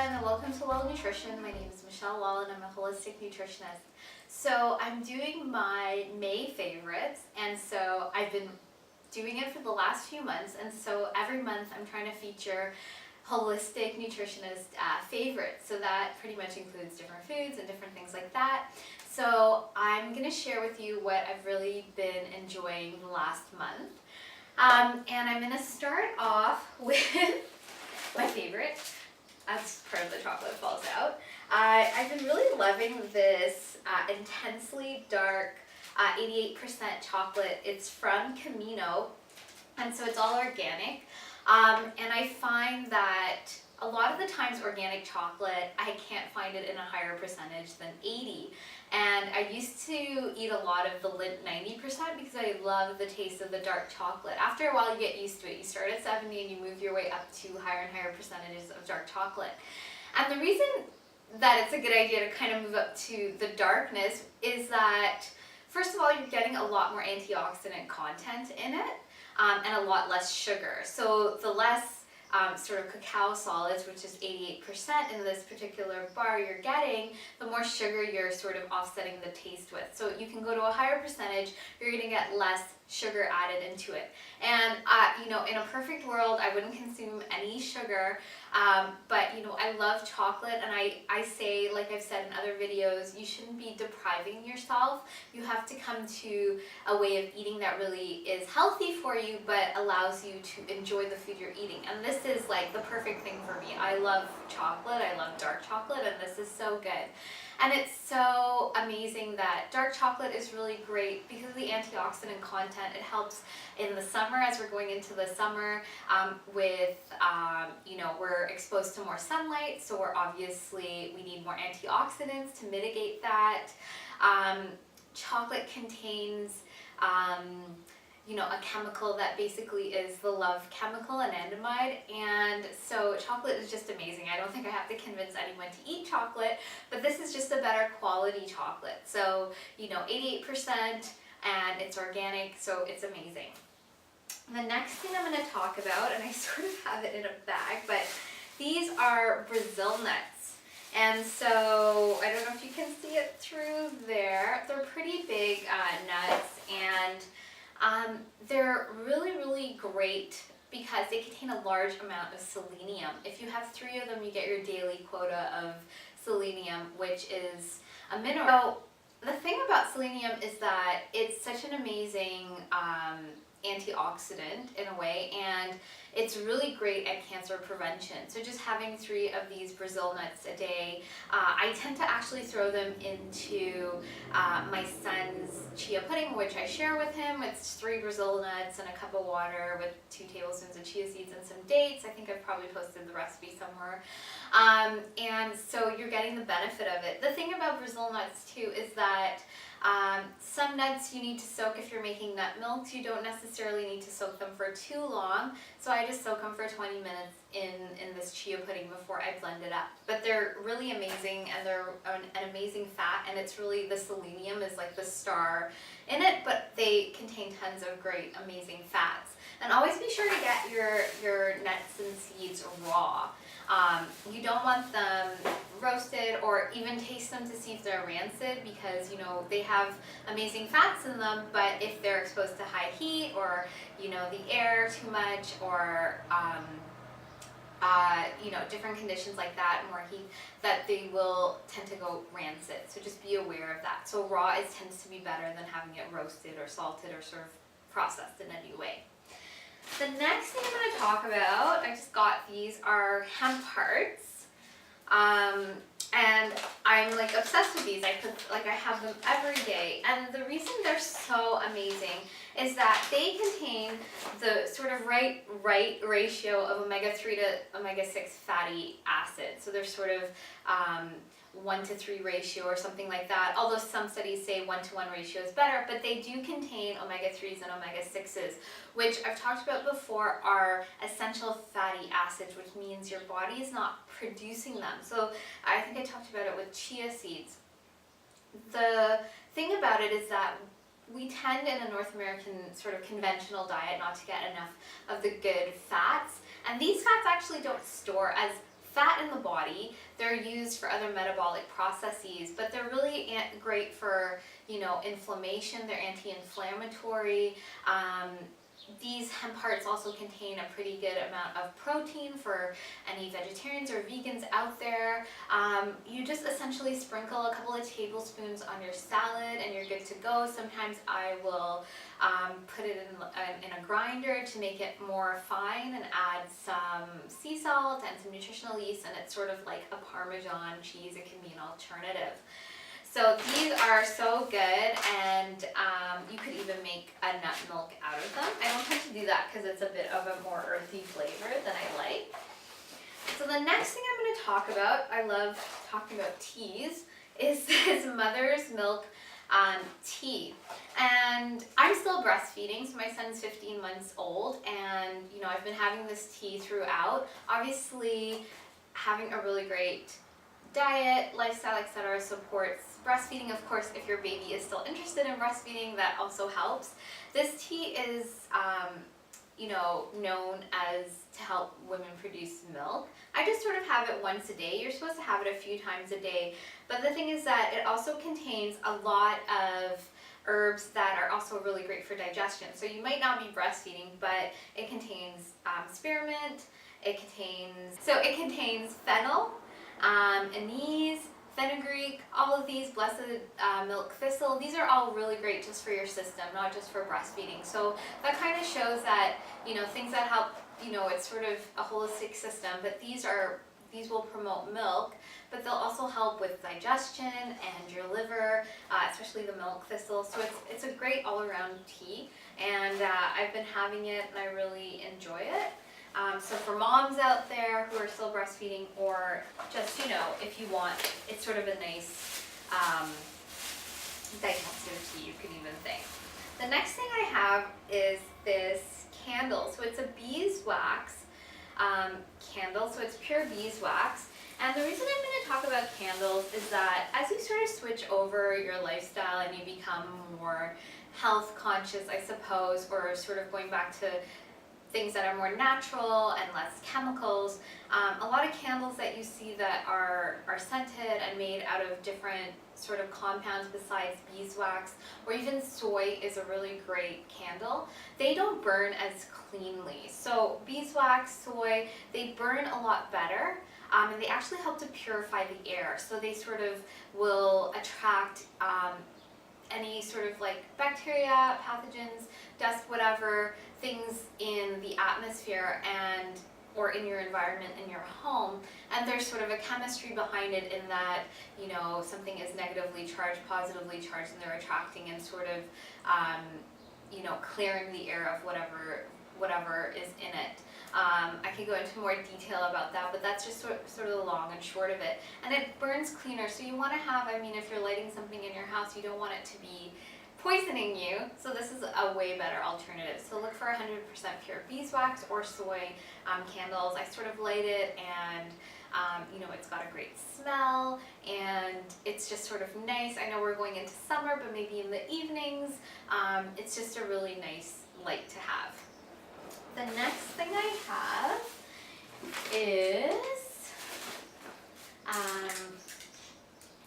everyone, and welcome to L.A.L.L Nutrition. My name is L.A.L.L and I'm a holistic nutritionist. So I'm doing my May favorites, and so I've been doing it for the last few months, and so every month I'm trying to feature holistic nutritionist favorites. So that pretty much includes different foods and different things like that. So I'm going to share with you what I've really been enjoying the last month. And I'm going to start off with my favorite, as part of the chocolate falls out. I've been really loving this intensely dark 88% chocolate. It's from Camino, and so it's all organic. And I find that a lot of the times organic chocolate, I can't find it in a higher percentage than 80. And I used to eat a lot of the Lindt 90% because I love the taste of the dark chocolate. After a while you get used to it. You start at 70 and you move your way up to higher and higher percentages of dark chocolate. And the reason that it's a good idea to kind of move up to the darkness is that, first of all, you're getting a lot more antioxidant content in it and a lot less sugar. So the less sort of cacao solids, which is 88% in this particular bar you're getting, the more sugar you're sort of offsetting the taste with. So you can go to a higher percentage, you're going to get less sugar added into it. And you know, in a perfect world, I wouldn't consume any sugar, but you know, I love chocolate, and I say, like I've said in other videos, you shouldn't be depriving yourself. You have to come to a way of eating that really is healthy for you, but allows you to enjoy the food you're eating. And this is like the perfect thing for me. I love chocolate, I love dark chocolate, and this is so good. And it's so amazing that dark chocolate is really great because of the antioxidant content. It helps in the summer, as we're going into the summer, you know, we're exposed to more sunlight, so we need more antioxidants to mitigate that. Chocolate contains you know, a chemical that basically is the love chemical, anandamide, and so chocolate is just amazing. I don't think I have to convince anyone to eat chocolate, but this is just a better quality chocolate. So, you know, 88% and it's organic, so it's amazing. The next thing I'm going to talk about, and I sort of have it in a bag, but these are Brazil nuts. And so, I don't know if you can see it through there. They're pretty big nuts, and they're really, really great because they contain a large amount of selenium. If you have 3 of them, you get your daily quota of selenium, which is a mineral. So the thing about selenium is that it's such an amazing antioxidant in a way, and it's really great at cancer prevention. So just having 3 of these Brazil nuts a day, I tend to actually throw them into my son's chia pudding, which I share with him. It's 3 Brazil nuts and a cup of water with 2 tablespoons of chia seeds and some dates. I think I've probably posted the recipe somewhere. And so you're getting the benefit of it. The thing about Brazil nuts too is that some nuts you need to soak if you're making nut milks. You don't necessarily need to soak them for too long, so I just soak them for 20 minutes in this chia pudding before I blend it up. But they're really amazing, and they're an amazing fat, and it's really, the selenium is like the star in it, but they contain tons of great, amazing fats. And always be sure to get your nuts and seeds raw. You don't want them roasted or even taste them to see if they're rancid, because you know, they have amazing fats in them, but if they're exposed to high heat or, you know, the air too much, or you know, different conditions like that, more heat, that they will tend to go rancid. So just be aware of that. So raw tends to be better than having it roasted or salted or sort of processed in any way. The next thing I'm going to talk about, I just got these, are Hemp Hearts, and I'm like obsessed with these. I have them every day, and the reason they're so amazing is that they contain the sort of right ratio of omega-3 to omega-6 fatty acids. So they're sort of 1-to-3 ratio or something like that, although some studies say 1-to-1 ratio is better, but they do contain omega-3s and omega-6s, which I've talked about before are essential fatty acids, which means your body is not producing them. So I think I talked about it with chia seeds. The thing about it is that we tend in a North American sort of conventional diet not to get enough of the good fats, and these fats actually don't store as fat in the body. They're used for other metabolic processes, but they're really great for, you know, inflammation. They're anti-inflammatory. These hemp hearts also contain a pretty good amount of protein for any vegetarians or vegans out there. You just essentially sprinkle a couple of tablespoons on your salad and you're good to go. Sometimes I will put it in a grinder to make it more fine and add some sea salt and some nutritional yeast, and it's sort of like a Parmesan cheese. It can be an alternative. So these are so good, and you could even make a nut milk out of them. I don't tend to do that because it's a bit of a more earthy flavor than I like. So the next thing I'm going to talk about, I love talking about teas, is this mother's milk tea. And I'm still breastfeeding, so my son's 15 months old, and you know, I've been having this tea throughout. Obviously, having a really great diet, lifestyle, etc. supports breastfeeding. Of course, if your baby is still interested in breastfeeding, that also helps. This tea is, you know, known as to help women produce milk. I just sort of have it once a day. You're supposed to have it a few times a day. But the thing is that it also contains a lot of herbs that are also really great for digestion. So you might not be breastfeeding, but it contains spearmint, it contains fennel, anise, fenugreek, all of these, blessed milk thistle. These are all really great just for your system, not just for breastfeeding. So that kind of shows that, you know, things that help, you know, it's sort of a holistic system, but these will promote milk, but they'll also help with digestion and your liver, especially the milk thistle. So it's a great all-around tea, and I've been having it and I really enjoy it. So for moms out there who are still breastfeeding, or just, you know, if you want, it's sort of a nice digestive tea, you could even think. The next thing I have is this candle. So it's a beeswax candle, so it's pure beeswax. And the reason I'm going to talk about candles is that as you sort of switch over your lifestyle and you become more health conscious, I suppose, or sort of going back to things that are more natural and less chemicals. A lot of candles that you see that are scented and made out of different sort of compounds besides beeswax, or even soy is a really great candle. They don't burn as cleanly. So beeswax, soy, they burn a lot better. And they actually help to purify the air. So they sort of will attract any sort of like bacteria, pathogens, dust, whatever, things in the atmosphere and or in your environment in your home. And there's sort of a chemistry behind it in that, you know, something is negatively charged, positively charged, and they're attracting and sort of, you know, clearing the air of whatever is in it. I could go into more detail about that, but that's just sort of the long and short of it. And it burns cleaner, so you want to have, I mean, if you're lighting something in your house, you don't want it to be poisoning you, so this is a way better alternative. So look for 100% pure beeswax or soy candles. I sort of light it, and you know, it's got a great smell, and it's just sort of nice. I know we're going into summer, but maybe in the evenings, it's just a really nice light to have. The next thing I have is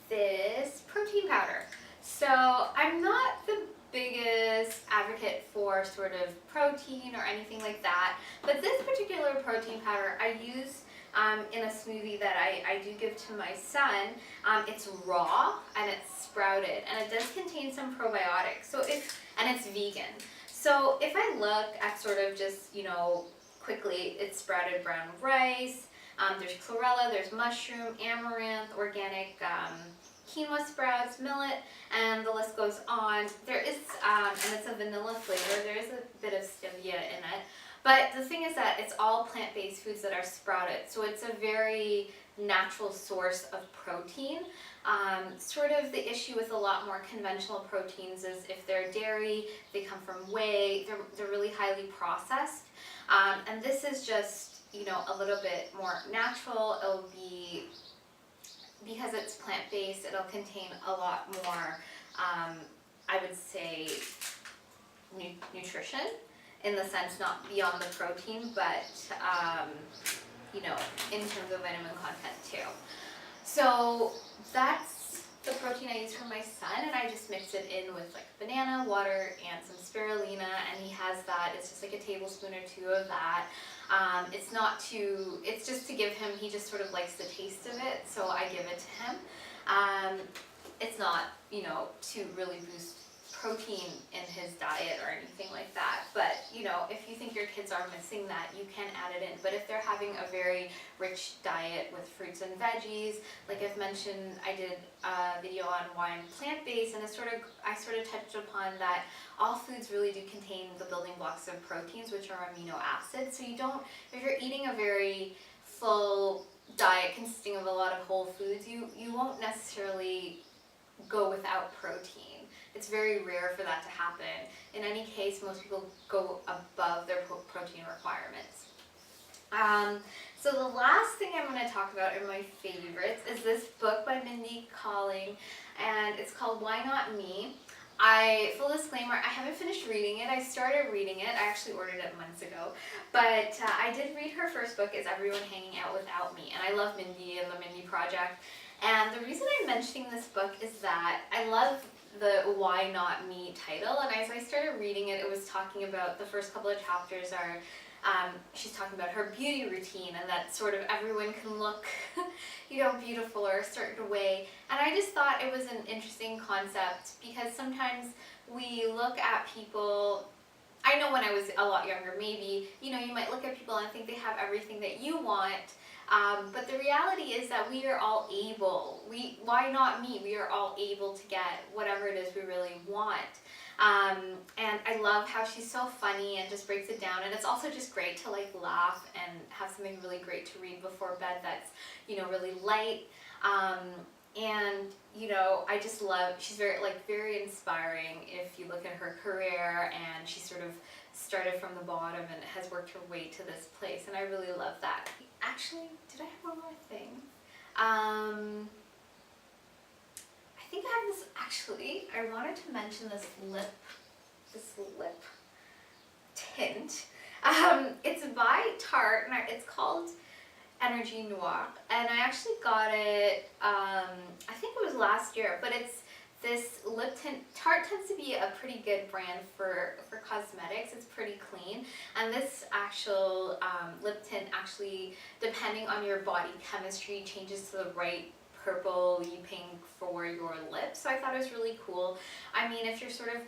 this protein powder. So I'm not the biggest advocate for sort of protein or anything like that, but this particular protein powder I use in a smoothie that I do give to my son. It's raw and it's sprouted, and it does contain some probiotics. And it's vegan. So if I look at sort of just, you know, quickly, it's sprouted brown rice, there's chlorella, there's mushroom, amaranth, organic quinoa sprouts, millet, and the list goes on. There is, and it's a vanilla flavor, there is a bit of stevia in it. But the thing is that it's all plant-based foods that are sprouted, so it's a very natural source of protein. Sort of the issue with a lot more conventional proteins is if they're dairy, they come from whey, they're really highly processed. And this is just, you know, a little bit more natural. It'll be, because it's plant-based, it'll contain a lot more, I would say, nutrition, in the sense not beyond the protein, but you know, in terms of vitamin content too. So that's the protein I use for my son, and I just mix it in with like banana, water, and some spirulina, and he has that. It's just like a tablespoon or two of that. It's not too, it's just to give him, he just sort of likes the taste of it, so I give it to him. It's not, you know, to really boost protein in his diet or anything like that, but you know, if you think your kids are missing that, you can add it in. But if they're having a very rich diet with fruits and veggies, like I've mentioned, I did a video on why I'm plant-based, and I sort of touched upon that all foods really do contain the building blocks of proteins, which are amino acids. So you don't, if you're eating a very full diet consisting of a lot of whole foods, you won't necessarily go without protein. It's very rare for that to happen. In any case, most people go above their protein requirements. So the last thing I'm going to talk about in my favorites is this book by Mindy Kaling, and it's called Why Not Me? Full disclaimer, I haven't finished reading it. I started reading it. I actually ordered it months ago. But I did read her first book, Is Everyone Hanging Out Without Me? And I love Mindy and the Mindy Project. And the reason I'm mentioning this book is that I love the Why Not Me title, and as I started reading it, it was talking about, the first couple of chapters are, she's talking about her beauty routine, and that sort of everyone can look, you know, beautiful or a certain way. And I just thought it was an interesting concept, because sometimes we look at people, I know when I was a lot younger, maybe, you know, you might look at people and think they have everything that you want. But the reality is that we are all able, why not me? We are all able to get whatever it is we really want. And I love how she's so funny and just breaks it down. And it's also just great to like laugh and have something really great to read before bed that's, you know, really light. And, you know, I just love, she's very inspiring if you look at her career, and she sort of started from the bottom and has worked her way to this place, and I really love that. Actually, did I have one more thing? I think I have this, actually, I wanted to mention this lip tint. It's by Tarte, and it's called Energy Noir, and I actually got it, I think it was last year, but it's this lip tint. Tarte tends to be a pretty good brand for cosmetics. It's pretty clean, and this actual lip tint actually, depending on your body chemistry, changes to the right purple-y pink for your lips. So I thought it was really cool. I mean, if you're sort of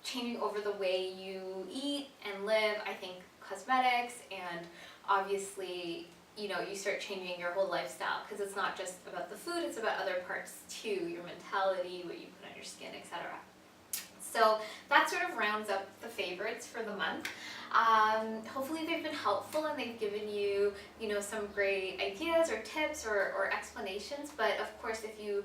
changing over the way you eat and live, I think cosmetics, and obviously, you know, you start changing your whole lifestyle, because it's not just about the food, it's about other parts too, your mentality, what you put on your skin, etc. So that sort of rounds up the favorites for the month. Hopefully they've been helpful and they've given you, you know, some great ideas or tips or explanations. But of course, if you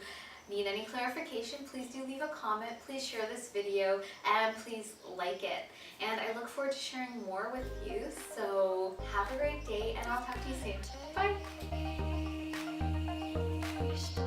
need any clarification, please do leave a comment, please share this video, and please like it. And I look forward to sharing more with you. So have a great day, and I'll talk to you soon. Bye!